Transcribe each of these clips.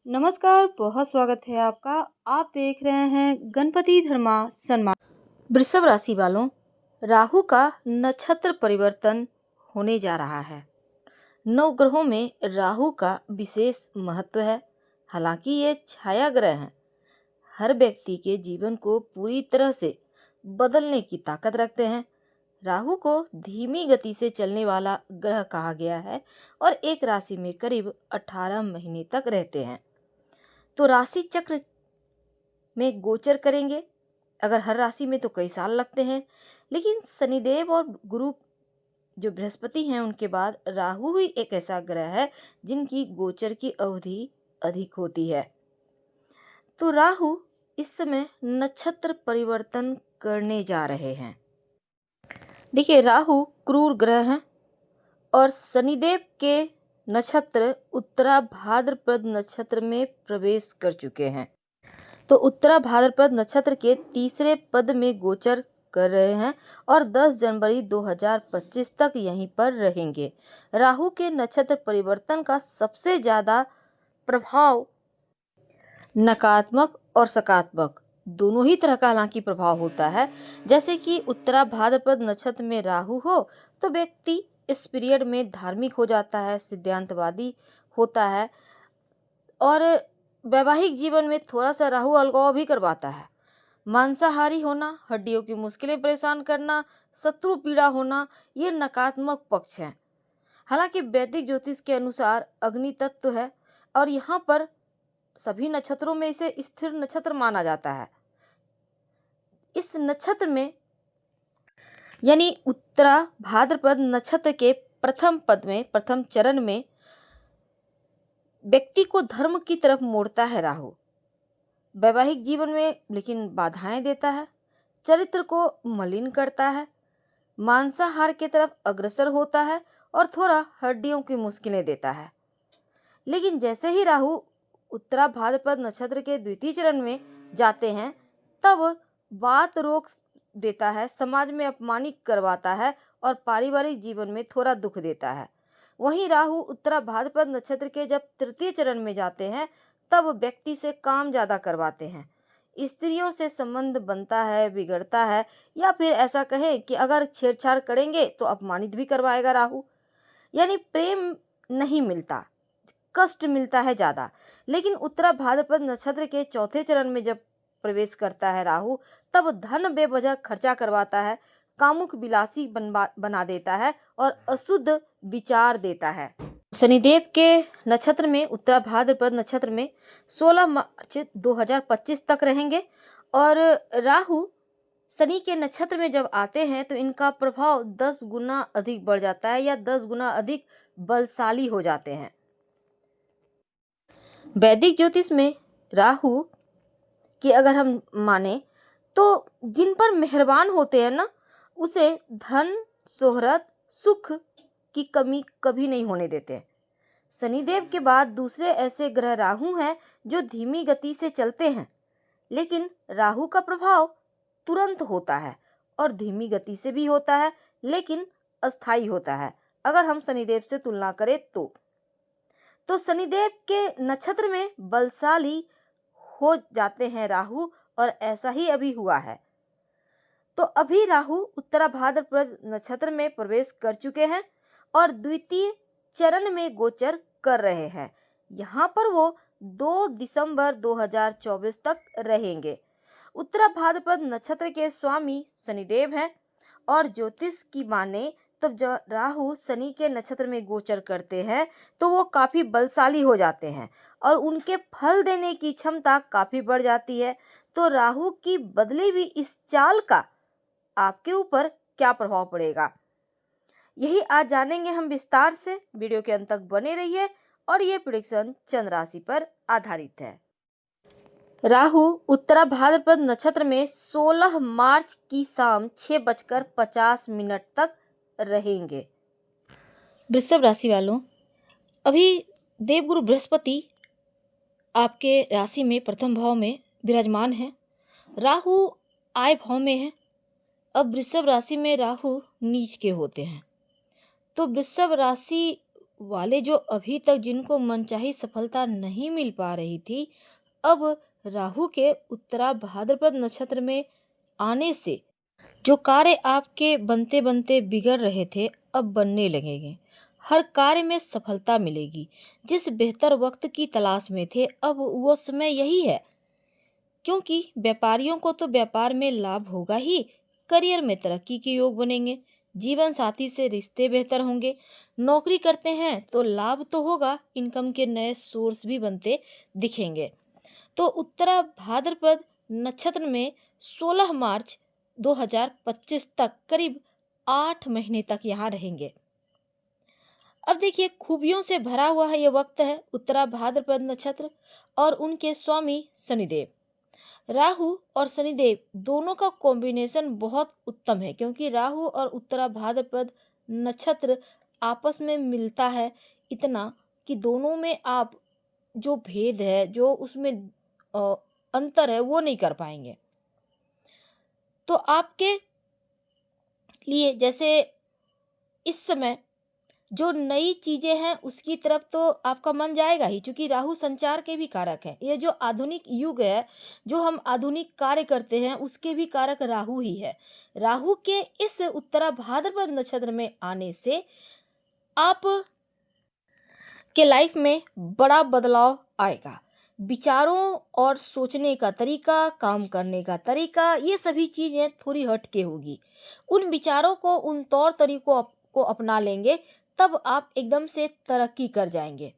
नमस्कार, बहुत स्वागत है आपका। आप देख रहे हैं गणपति धर्मा सम्मान। वृषभ राशि वालों, राहु का नक्षत्र परिवर्तन होने जा रहा है। नवग्रहों में राहु का विशेष महत्व है। हालांकि ये छाया ग्रह हैं, हर व्यक्ति के जीवन को पूरी तरह से बदलने की ताकत रखते हैं। राहु को धीमी गति से चलने वाला ग्रह कहा गया है और एक राशि में करीब 18 महीने तक रहते हैं। तो राशि चक्र में गोचर करेंगे। अगर हर राशि में तो कई साल लगते हैं, लेकिन शनिदेव और गुरु जो बृहस्पति हैं उनके बाद राहु ही एक ऐसा ग्रह है जिनकी गोचर की अवधि अधिक होती है। तो राहु इस समय नक्षत्र परिवर्तन करने जा रहे हैं। देखिए, राहु क्रूर ग्रह हैं और शनिदेव के नक्षत्र उत्तरा भाद्रपद नक्षत्र में प्रवेश कर चुके हैं। तो उत्तरा भाद्रपद नक्षत्र के तीसरे पद में गोचर कर रहे हैं और 10 जनवरी 2025 तक यहीं पर रहेंगे। राहु के नक्षत्र परिवर्तन का सबसे ज़्यादा प्रभाव नकारात्मक और सकारात्मक दोनों ही तरह का हालांकि प्रभाव होता है। जैसे कि उत्तरा भाद्रपद नक्षत्र में राहु हो तो व्यक्ति इस पीरियड में धार्मिक हो जाता है, सिद्धांतवादी होता है और वैवाहिक जीवन में थोड़ा सा राहु अलगाव भी करवाता है। मांसाहारी होना, हड्डियों की मुश्किलें परेशान करना, शत्रु पीड़ा होना, ये नकारात्मक पक्ष हैं। हालांकि वैदिक ज्योतिष के अनुसार अग्नि तत्व है और यहाँ पर सभी नक्षत्रों में इसे स्थिर नक्षत्र माना जाता है। इस नक्षत्र में यानी उत्तरा भाद्रपद नक्षत्र के प्रथम पद में, प्रथम चरण में व्यक्ति को धर्म की तरफ मोड़ता है राहु। वैवाहिक जीवन में लेकिन बाधाएं देता है, चरित्र को मलिन करता है, मांसाहार की तरफ अग्रसर होता है और थोड़ा हड्डियों की मुश्किलें देता है। लेकिन जैसे ही राहु उत्तरा भाद्रपद नक्षत्र के द्वितीय चरण में जाते हैं तब बात रोक देता है, समाज में अपमानित करवाता है और पारिवारिक जीवन में थोड़ा दुख देता है। वहीं राहु उत्तरा भाद्रपद नक्षत्र के जब तृतीय चरण में जाते हैं तब व्यक्ति से काम ज़्यादा करवाते हैं, स्त्रियों से संबंध बनता है, बिगड़ता है, या फिर ऐसा कहें कि अगर छेड़छाड़ करेंगे तो अपमानित भी करवाएगा राहु। यानी प्रेम नहीं मिलता, कष्ट मिलता है ज़्यादा। लेकिन उत्तरा भाद्रपद नक्षत्र के चौथे चरण में जब प्रवेश करता है राहु तब धन बेवजह खर्चा करवाता है, कामुक विलासी बना देता है और अशुद्ध विचार देता है। शनिदेव के नक्षत्र में, उत्तरा भाद्रपद नक्षत्र में 16 मार्च 2025 तक रहेंगे और राहु शनि के नक्षत्र में जब आते हैं तो इनका प्रभाव 10 गुना अधिक बढ़ जाता है या 10 गुना अधिक बलशाली हो जाते हैं। वैदिक ज्योतिष में राहु कि अगर हम माने तो जिन पर मेहरबान होते हैं ना, उसे धन, शोहरत, सुख की कमी कभी नहीं होने देते। शनिदेव के बाद दूसरे ऐसे ग्रह राहु हैं जो धीमी गति से चलते हैं, लेकिन राहु का प्रभाव तुरंत होता है और धीमी गति से भी होता है लेकिन अस्थायी होता है। अगर हम शनिदेव से तुलना करें तो शनिदेव के नक्षत्र में बलशाली हो जाते हैं राहु और ऐसा ही अभी हुआ है। तो अभी राहु उत्तरा भाद्रपद नक्षत्र में प्रवेश कर चुके हैं और द्वितीय चरण में गोचर कर रहे हैं। यहाँ पर वो 2 दिसंबर 2024 तक रहेंगे। उत्तरा भाद्रपद नक्षत्र के स्वामी शनिदेव हैं और ज्योतिष की माने तब जब राहु शनि के नक्षत्र में गोचर करते हैं तो वो काफ़ी बलशाली हो जाते हैं और उनके फल देने की क्षमता काफ़ी बढ़ जाती है। तो राहु की बदली हुई इस चाल का आपके ऊपर क्या प्रभाव पड़ेगा, यही आज जानेंगे हम विस्तार से। वीडियो के अंत तक बने रहिए और ये प्रेडिक्शन चंद्र राशि पर आधारित है। राहु उत्तरा भाद्रपद नक्षत्र में 16 मार्च की शाम 6:50 तक रहेंगे। वृषभ राशि वालों, अभी देवगुरु बृहस्पति आपके राशि में प्रथम भाव में विराजमान है, राहु आय भाव में है। अब वृषभ राशि में राहु नीच के होते हैं तो वृषभ राशि वाले जो अभी तक जिनको मनचाही सफलता नहीं मिल पा रही थी, अब राहु के उत्तरा भाद्रपद नक्षत्र में आने से जो कार्य आपके बनते बनते बिगड़ रहे थे, अब बनने लगेंगे। हर कार्य में सफलता मिलेगी। जिस बेहतर वक्त की तलाश में थे, अब वो समय यही है। क्योंकि व्यापारियों को तो व्यापार में लाभ होगा ही, करियर में तरक्की के योग बनेंगे, जीवन साथी से रिश्ते बेहतर होंगे। नौकरी करते हैं तो लाभ तो होगा, इनकम के नए सोर्स भी बनते दिखेंगे। तो उत्तरा भाद्रपद नक्षत्र में 16 मार्च 2025 तक करीब 8 महीने तक यहाँ रहेंगे। अब देखिए, खूबियों से भरा हुआ है ये वक्त है उत्तरा भाद्रपद नक्षत्र और उनके स्वामी शनिदेव। राहु और शनिदेव दोनों का कॉम्बिनेशन बहुत उत्तम है, क्योंकि राहु और उत्तरा भाद्रपद नक्षत्र आपस में मिलता है इतना कि दोनों में आप जो भेद है, जो उसमें अ, अंतर है, वो नहीं कर पाएंगे। तो आपके लिए जैसे इस समय जो नई चीजें हैं उसकी तरफ तो आपका मन जाएगा ही, क्योंकि राहु संचार के भी कारक है। ये जो आधुनिक युग है, जो हम आधुनिक कार्य करते हैं, उसके भी कारक राहु ही है। राहु के इस उत्तरा भाद्रपद नक्षत्र में आने से आप के लाइफ में बड़ा बदलाव आएगा। विचारों और सोचने का तरीका, काम करने का तरीका, ये सभी चीजें थोड़ी हटके होगी। उन विचारों को, उन तौर तरीकों को अपना लेंगे, तब आप एकदम से तरक्की कर जाएंगे।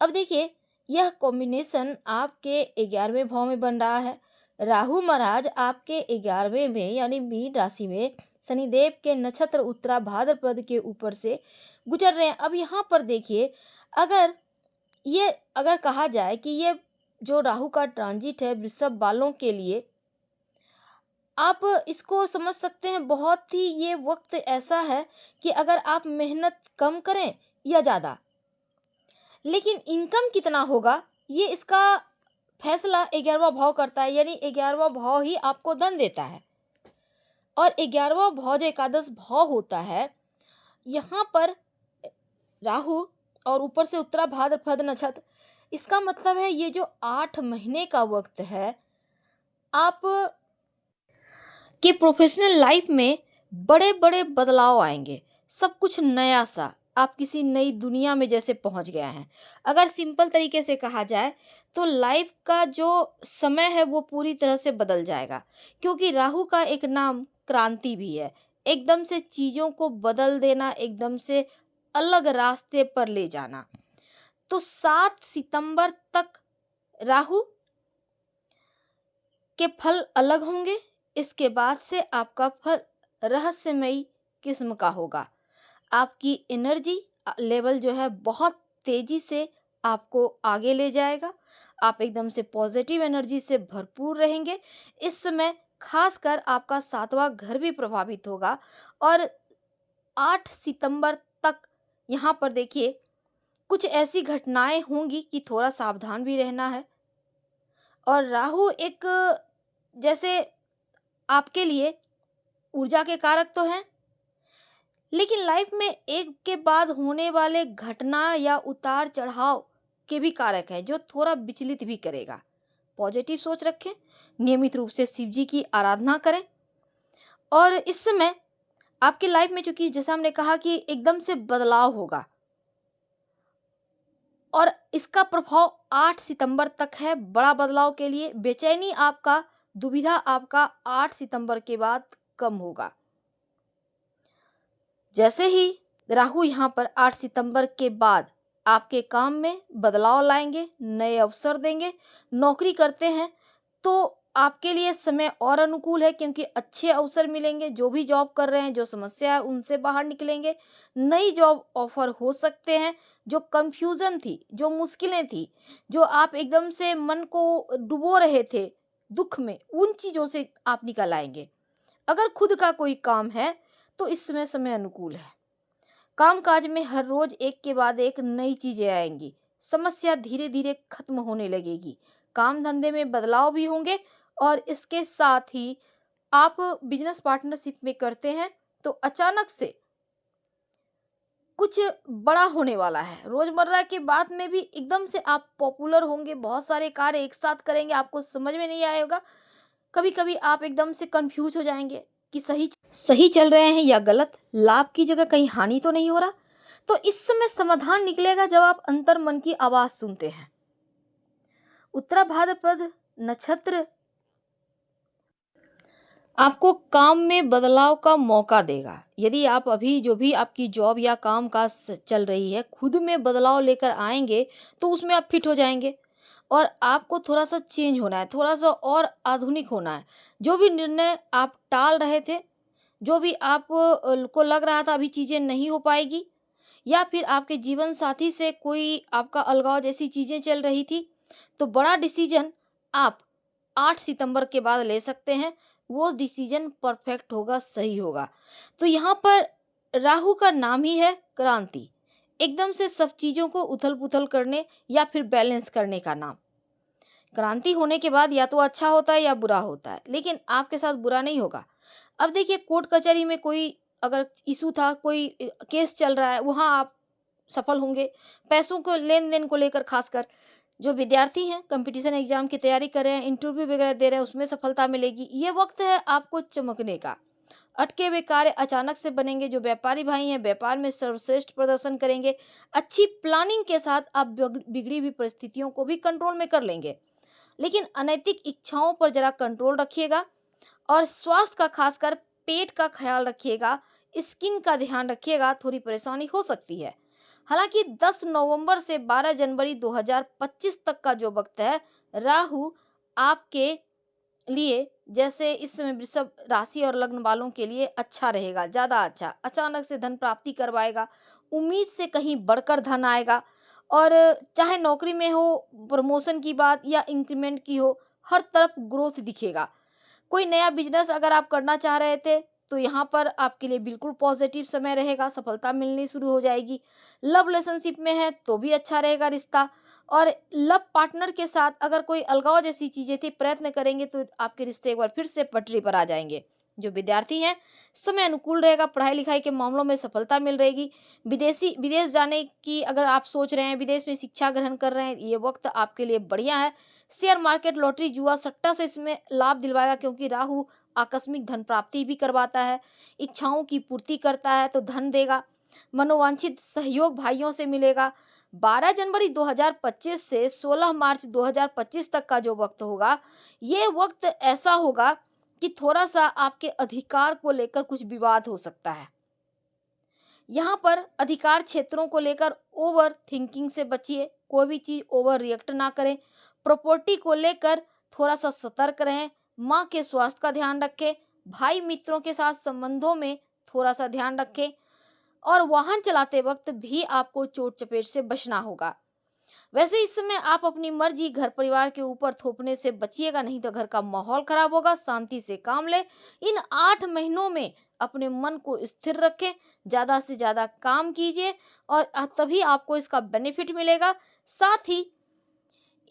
अब देखिए, यह कॉम्बिनेशन आपके 11वें भाव में बन रहा है। राहु महाराज आपके 11वें में यानी मीन राशि में शनिदेव के नक्षत्र उत्तरा भाद्रपद के ऊपर से गुजर रहे हैं। अब यहाँ पर देखिए, अगर अगर कहा जाए कि ये जो राहु का ट्रांजिट है वृषभ वालों के लिए, आप इसको समझ सकते हैं बहुत ही, ये वक्त ऐसा है कि अगर आप मेहनत कम करें या ज़्यादा, लेकिन इनकम कितना होगा, ये इसका फैसला 11वां भाव करता है। यानी 11वां भाव ही आपको धन देता है, और 11वां भाव जो एकादश भाव होता है, यहाँ पर राहु और ऊपर से उत्तरा भाद्रपद नक्षत्र, इसका मतलब है ये जो 8 महीने का वक्त है, आप कि प्रोफेशनल लाइफ में बड़े बड़े बदलाव आएंगे। सब कुछ नया सा, आप किसी नई दुनिया में जैसे पहुंच गया है। अगर सिंपल तरीके से कहा जाए तो लाइफ का जो समय है वो पूरी तरह से बदल जाएगा, क्योंकि राहु का एक नाम क्रांति भी है। एकदम से चीज़ों को बदल देना, एकदम से अलग रास्ते पर ले जाना। तो 7 सितंबर तक राहु के फल अलग होंगे। इसके बाद से आपका फल रहस्यमयी किस्म का होगा। आपकी एनर्जी लेवल जो है बहुत तेजी से आपको आगे ले जाएगा। आप एकदम से पॉजिटिव एनर्जी से भरपूर रहेंगे। इस समय खासकर आपका 7वां घर भी प्रभावित होगा, और 8 सितंबर तक यहाँ पर देखिए कुछ ऐसी घटनाएं होंगी कि थोड़ा सावधान भी रहना है। और राहु एक जैसे आपके लिए ऊर्जा के कारक तो हैं, लेकिन लाइफ में एक के बाद होने वाले घटना या उतार चढ़ाव के भी कारक है, जो थोड़ा विचलित भी करेगा। पॉजिटिव सोच रखें, नियमित रूप से शिव जी की आराधना करें। और इस समय आपके लाइफ में, चूंकि जैसा हमने कहा कि एकदम से बदलाव होगा, और इसका प्रभाव 8 सितंबर तक है। बड़ा बदलाव के लिए बेचैनी आपका, दुविधा आपका 8 सितंबर के बाद कम होगा। जैसे ही राहु यहाँ पर 8 सितंबर के बाद आपके काम में बदलाव लाएंगे, नए अवसर देंगे। नौकरी करते हैं तो आपके लिए समय और अनुकूल है, क्योंकि अच्छे अवसर मिलेंगे। जो भी जॉब कर रहे हैं, जो समस्या है उनसे बाहर निकलेंगे। नई जॉब ऑफर हो सकते हैं। जो कंफ्यूजन थी, जो मुश्किलें थी, जो आप एकदम से मन को डुबो रहे थे दुख में, उन चीज़ों से आप निकल आएंगे। अगर खुद का कोई काम है तो इस समय अनुकूल है। कामकाज में हर रोज एक के बाद एक नई चीजें आएंगी। समस्या धीरे धीरे खत्म होने लगेगी। काम धंधे में बदलाव भी होंगे, और इसके साथ ही आप बिजनेस पार्टनरशिप में करते हैं तो अचानक से कुछ बड़ा होने वाला है। रोजमर्रा की बात में भी एकदम से आप पॉपुलर होंगे, बहुत सारे कार्य एक साथ करेंगे, आपको समझ में नहीं आएगा। कभी कभी आप एकदम से कंफ्यूज हो जाएंगे कि सही सही चल रहे हैं या गलत, लाभ की जगह कहीं हानि तो नहीं हो रहा। तो इस समय समाधान निकलेगा जब आप अंतर मन की आवाज सुनते हैं। उत्तरा भाद्रपद नक्षत्र आपको काम में बदलाव का मौका देगा। यदि आप अभी जो भी आपकी जॉब या काम काज चल रही है, खुद में बदलाव लेकर आएंगे तो उसमें आप फिट हो जाएंगे। और आपको थोड़ा सा चेंज होना है, थोड़ा सा और आधुनिक होना है। जो भी निर्णय आप टाल रहे थे, जो भी आप को लग रहा था अभी चीज़ें नहीं हो पाएगी, या फिर आपके जीवन साथी से कोई आपका अलगाव जैसी चीज़ें चल रही थी, तो बड़ा डिसीजन आप 8 सितंबर के बाद ले सकते हैं। वो डिसीजन परफेक्ट होगा, सही होगा। तो यहाँ पर राहु का नाम ही है क्रांति, एकदम से सब चीज़ों को उथल पुथल करने या फिर बैलेंस करने का नाम। क्रांति होने के बाद या तो अच्छा होता है या बुरा होता है, लेकिन आपके साथ बुरा नहीं होगा। अब देखिए, कोर्ट कचहरी में कोई अगर इशू था, कोई केस चल रहा है, वहाँ आप सफल होंगे। पैसों को लेन देन को लेकर, खासकर जो विद्यार्थी हैं, कंपटीशन एग्जाम की तैयारी कर रहे हैं, इंटरव्यू वगैरह दे रहे हैं, उसमें सफलता मिलेगी। ये वक्त है आपको चमकने का। अटके हुए कार्य अचानक से बनेंगे। जो व्यापारी भाई हैं, व्यापार में सर्वश्रेष्ठ प्रदर्शन करेंगे। अच्छी प्लानिंग के साथ आप बिगड़ी हुई परिस्थितियों को भी कंट्रोल में कर लेंगे। लेकिन अनैतिक इच्छाओं पर जरा कंट्रोल रखिएगा और स्वास्थ्य का, खासकर पेट का ख्याल रखिएगा, स्किन का ध्यान रखिएगा, थोड़ी परेशानी हो सकती है। हालांकि 10 नवंबर से 12 जनवरी 2025 तक का जो वक्त है, राहु आपके लिए, जैसे इस समय वृषभ राशि और लग्न वालों के लिए अच्छा रहेगा, ज्यादा अच्छा। अचानक से धन प्राप्ति करवाएगा, उम्मीद से कहीं बढ़कर धन आएगा। और चाहे नौकरी में हो, प्रमोशन की बात या इंक्रीमेंट की हो, हर तरफ ग्रोथ दिखेगा। कोई नया बिजनेस अगर आप करना चाह रहे थे, तो यहाँ पर आपके लिए बिल्कुल पॉजिटिव समय रहेगा, सफलता मिलनी शुरू हो जाएगी। लव रिलेशनशिप में है तो भी अच्छा रहेगा रिश्ता। और लव पार्टनर के साथ अगर कोई अलगाव जैसी चीजें थी, प्रयत्न करेंगे तो आपके रिश्ते एक बार फिर से पटरी पर आ जाएंगे। जो विद्यार्थी हैं, समय अनुकूल रहेगा, पढ़ाई लिखाई के मामलों में सफलता मिल रहेगी। विदेश जाने की अगर आप सोच रहे हैं, विदेश में शिक्षा ग्रहण कर रहे हैं, ये वक्त आपके लिए बढ़िया है। शेयर मार्केट, लॉटरी, जुआ, सट्टा से इसमें लाभ दिलवाएगा, क्योंकि राहु आकस्मिक धन प्राप्ति भी करवाता है, इच्छाओं की पूर्ति करता है तो धन देगा। मनोवांछित सहयोग भाइयों से मिलेगा। 12 जनवरी 2025 से 16 मार्च 2025 तक का जो वक्त होगा, ये वक्त ऐसा होगा कि थोड़ा सा आपके अधिकार को लेकर कुछ विवाद हो सकता है। यहाँ पर अधिकार क्षेत्रों को लेकर ओवर थिंकिंग से बचिए, कोई भी चीज ओवर रिएक्ट ना करें। प्रॉपर्टी को लेकर थोड़ा सा सतर्क रहें। माँ के स्वास्थ्य का ध्यान रखें। भाई मित्रों के साथ संबंधों में थोड़ा सा ध्यान रखें। और वाहन चलाते वक्त भी आपको चोट चपेट से बचना होगा। वैसे इस समय आप अपनी मर्जी घर परिवार के ऊपर थोपने से बचिएगा, नहीं तो घर का माहौल खराब होगा। शांति से काम ले। इन 8 महीनों में अपने मन को स्थिर रखें, ज्यादा से ज्यादा काम कीजिए और तभी आपको इसका बेनिफिट मिलेगा। साथ ही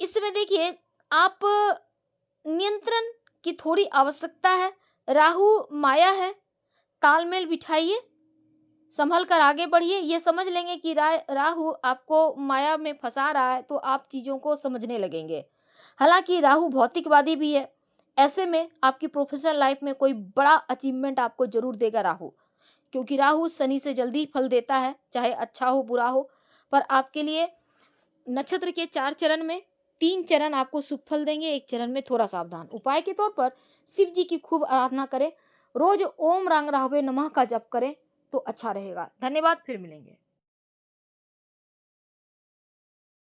इस समय देखिए, आप नियंत्रण की थोड़ी आवश्यकता है। राहु माया है, तालमेल बिठाइए, संभल कर आगे बढ़िए। ये समझ लेंगे कि राहु आपको माया में फंसा रहा है, तो आप चीजों को समझने लगेंगे। हालांकि राहु भौतिकवादी भी है, ऐसे में आपकी प्रोफेशनल लाइफ में कोई बड़ा अचीवमेंट आपको जरूर देगा राहु, क्योंकि राहु शनि से जल्दी फल देता है, चाहे अच्छा हो बुरा हो। पर आपके लिए नक्षत्र के 4 चरण में 3 चरण आपको शुभ फल देंगे, 1 चरण में थोड़ा सावधान। उपाय के तौर पर शिव जी की खूब आराधना करें, रोज ओम रंग राहवे नमः का जप करें तो अच्छा रहेगा। धन्यवाद, फिर मिलेंगे।